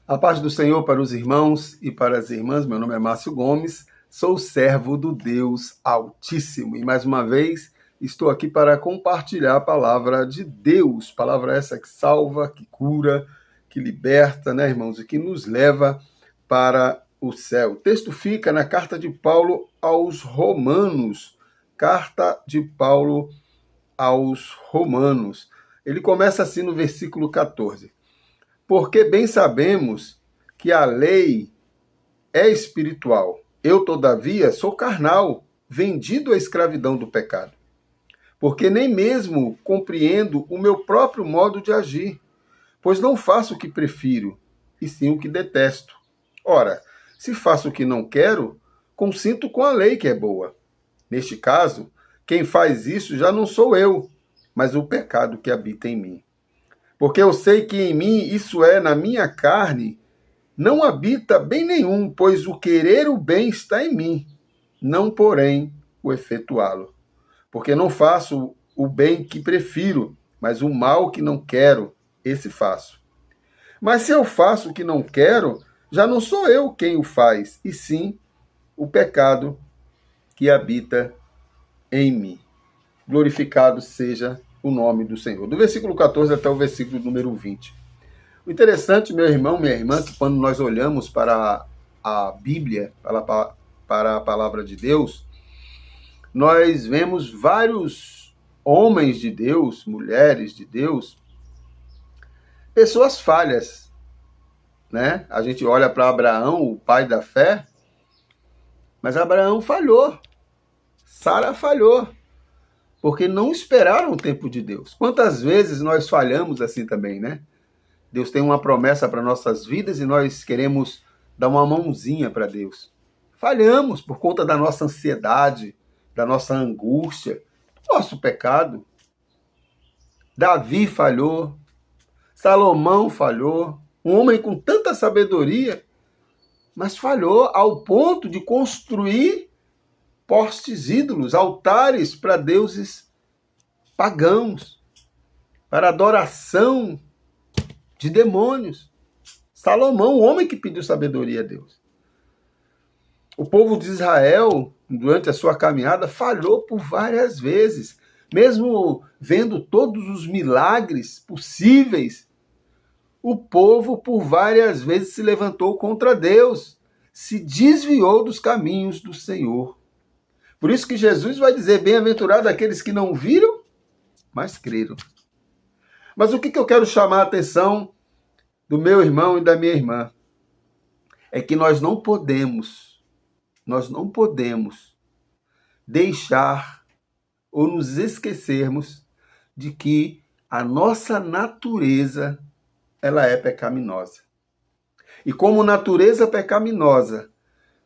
A paz do Senhor para os irmãos e para as irmãs. Meu nome é Márcio Gomes, sou servo do Deus Altíssimo e mais uma vez estou aqui para compartilhar a palavra de Deus, palavra essa que salva, que cura, que liberta, né, irmãos, e que nos leva para o céu. O texto fica na carta de Paulo aos Romanos, carta de Paulo aos Romanos. Ele começa assim no versículo 14. Porque bem sabemos que a lei é espiritual. Eu, todavia, sou carnal, vendido à escravidão do pecado. Porque nem mesmo compreendo o meu próprio modo de agir, pois não faço o que prefiro, e sim o que detesto. Ora, se faço o que não quero, consinto com a lei que é boa. Neste caso, quem faz isso já não sou eu, mas o pecado que habita em mim. Porque eu sei que em mim, isso é, na minha carne, não habita bem nenhum, pois o querer o bem está em mim, não, porém, o efetuá-lo. Porque não faço o bem que prefiro, mas o mal que não quero, esse faço. Mas se eu faço o que não quero, já não sou eu quem o faz, e sim o pecado que habita em mim. Glorificado seja o nome do Senhor. Do versículo 14 até o versículo número 20. O interessante, meu irmão, minha irmã, que quando nós olhamos para a Bíblia, para a palavra de Deus, nós vemos vários homens de Deus, mulheres de Deus, pessoas falhas, né? A gente olha para Abraão, o pai da fé, mas Abraão falhou, Sara falhou, porque não esperaram o tempo de Deus. Quantas vezes nós falhamos assim também, né? Deus tem uma promessa para nossas vidas e nós queremos dar uma mãozinha para Deus. Falhamos por conta da nossa ansiedade, da nossa angústia, nosso pecado. Davi falhou, Salomão falhou, um homem com tanta sabedoria, mas falhou ao ponto de construir postes ídolos, altares para deuses pagãos, para adoração de demônios. Salomão, o homem que pediu sabedoria a Deus. O povo de Israel, durante a sua caminhada, falhou por várias vezes. Mesmo vendo todos os milagres possíveis, o povo por várias vezes se levantou contra Deus, se desviou dos caminhos do Senhor. Por isso que Jesus vai dizer, bem-aventurado aqueles que não viram, mas creram. Mas o que eu quero chamar a atenção do meu irmão e da minha irmã é que nós não podemos deixar ou nos esquecermos de que a nossa natureza, ela é pecaminosa. E como natureza pecaminosa,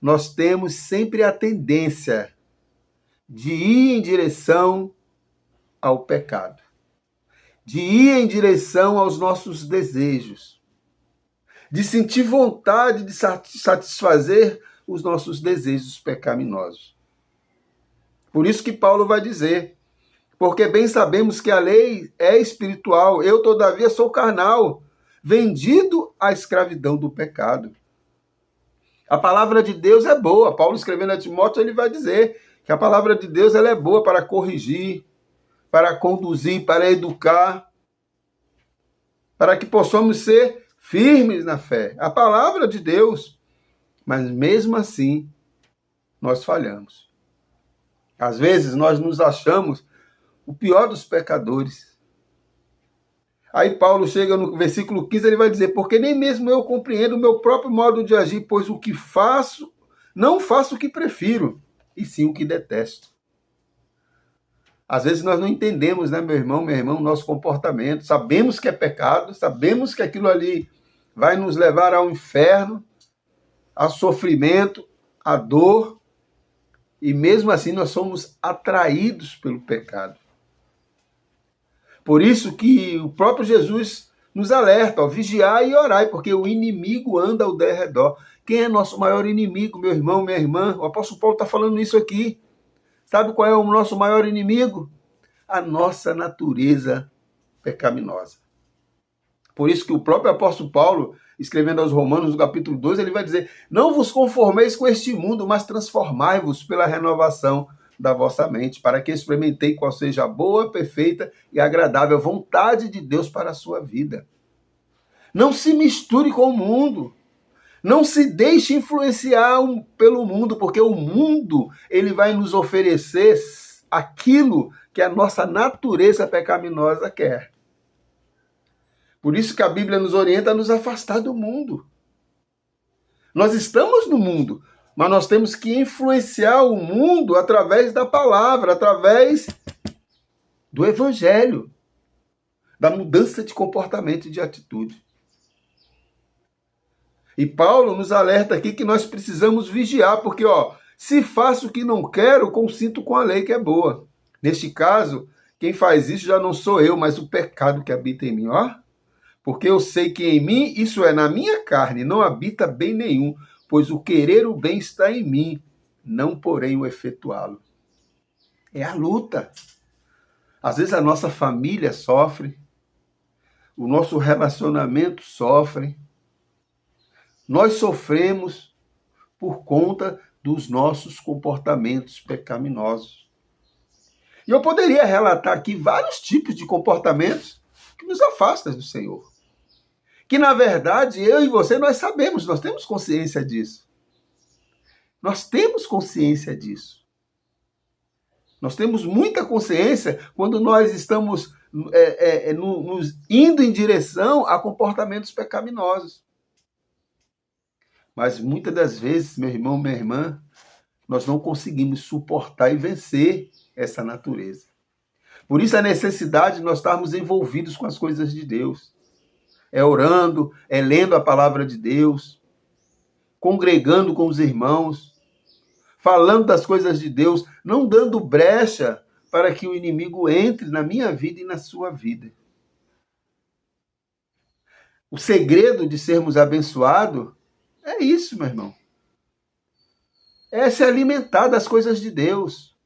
nós temos sempre a tendência de ir em direção ao pecado, de ir em direção aos nossos desejos, de sentir vontade de satisfazer os nossos desejos pecaminosos. Por isso que Paulo vai dizer, porque bem sabemos que a lei é espiritual, eu todavia sou carnal, vendido à escravidão do pecado. A palavra de Deus é boa. Paulo escrevendo a Timóteo, ele vai dizer que a palavra de Deus ela é boa para corrigir, para conduzir, para educar, para que possamos ser firmes na fé. A palavra de Deus. Mas mesmo assim, nós falhamos. Às vezes nós nos achamos o pior dos pecadores. Aí Paulo chega no versículo 15, ele vai dizer, porque nem mesmo eu compreendo o meu próprio modo de agir, pois o que faço, não faço o que prefiro, e sim o que detesto. Às vezes nós não entendemos, né, meu irmão, minha irmã, o nosso comportamento. Sabemos que é pecado, sabemos que aquilo ali vai nos levar ao inferno, a sofrimento, a dor, e mesmo assim nós somos atraídos pelo pecado. Por isso que o próprio Jesus nos alerta, ó, vigiai e orai, porque o inimigo anda ao derredor. Quem é nosso maior inimigo, meu irmão, minha irmã? O apóstolo Paulo está falando isso aqui. Sabe qual é o nosso maior inimigo? A nossa natureza pecaminosa. Por isso que o próprio apóstolo Paulo, escrevendo aos Romanos, no capítulo 2, ele vai dizer: não vos conformeis com este mundo, mas transformai-vos pela renovação da vossa mente, para que experimentei qual seja a boa, perfeita e agradável vontade de Deus para a sua vida. Não se misture com o mundo. Não se deixe influenciar pelo mundo, porque o mundo ele vai nos oferecer aquilo que a nossa natureza pecaminosa quer. Por isso que a Bíblia nos orienta a nos afastar do mundo. Nós estamos no mundo, mas nós temos que influenciar o mundo através da palavra, através do evangelho, da mudança de comportamento e de atitude. E Paulo nos alerta aqui que nós precisamos vigiar, porque, se faço o que não quero, consinto com a lei que é boa. Neste caso, quem faz isso já não sou eu, mas o pecado que habita em mim, Porque eu sei que em mim, isso é, na minha carne, não habita bem nenhum, pois o querer o bem está em mim, não porém o efetuá-lo. É a luta. Às vezes a nossa família sofre, o nosso relacionamento sofre, nós sofremos por conta dos nossos comportamentos pecaminosos. E eu poderia relatar aqui vários tipos de comportamentos que nos afastam do Senhor. Que, na verdade, eu e você, nós sabemos, nós temos consciência disso. Nós temos consciência disso. Nós temos muita consciência quando nós estamos nos indo em direção a comportamentos pecaminosos. Mas muitas das vezes, meu irmão, minha irmã, nós não conseguimos suportar e vencer essa natureza. Por isso a necessidade de nós estarmos envolvidos com as coisas de Deus. É orando, é lendo a palavra de Deus, congregando com os irmãos, falando das coisas de Deus, não dando brecha para que o inimigo entre na minha vida e na sua vida. O segredo de sermos abençoados é isso, meu irmão. É se alimentar das coisas de Deus.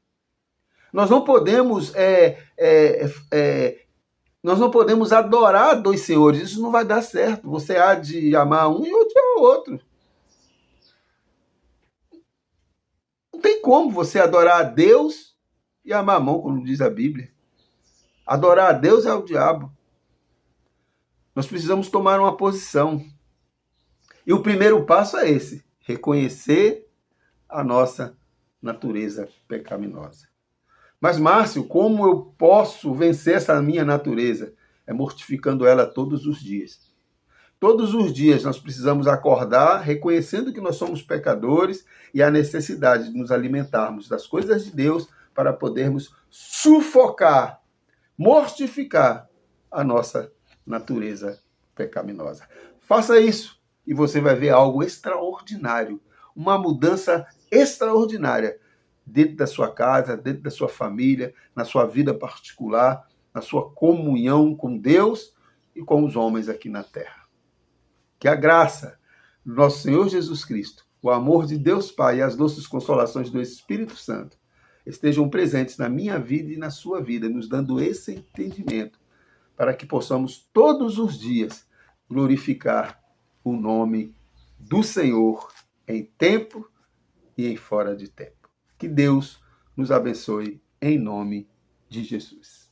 Nós não podemos nós não podemos adorar dois senhores. Isso não vai dar certo. Você há de amar um e odiar o outro. Não tem como você adorar a Deus e amar a mão, como diz a Bíblia. Adorar a Deus é o diabo. Nós precisamos tomar uma posição. E o primeiro passo é esse: reconhecer a nossa natureza pecaminosa. Mas, Márcio, como eu posso vencer essa minha natureza? É mortificando ela todos os dias. Todos os dias nós precisamos acordar reconhecendo que nós somos pecadores e a necessidade de nos alimentarmos das coisas de Deus para podermos sufocar, mortificar a nossa natureza pecaminosa. Faça isso e você vai ver algo extraordinário, uma mudança extraordinária dentro da sua casa, dentro da sua família, na sua vida particular, na sua comunhão com Deus e com os homens aqui na terra. Que a graça do nosso Senhor Jesus Cristo, o amor de Deus Pai e as doces consolações do Espírito Santo estejam presentes na minha vida e na sua vida, nos dando esse entendimento, para que possamos todos os dias glorificar o nome do Senhor em tempo e em fora de tempo. Que Deus nos abençoe em nome de Jesus.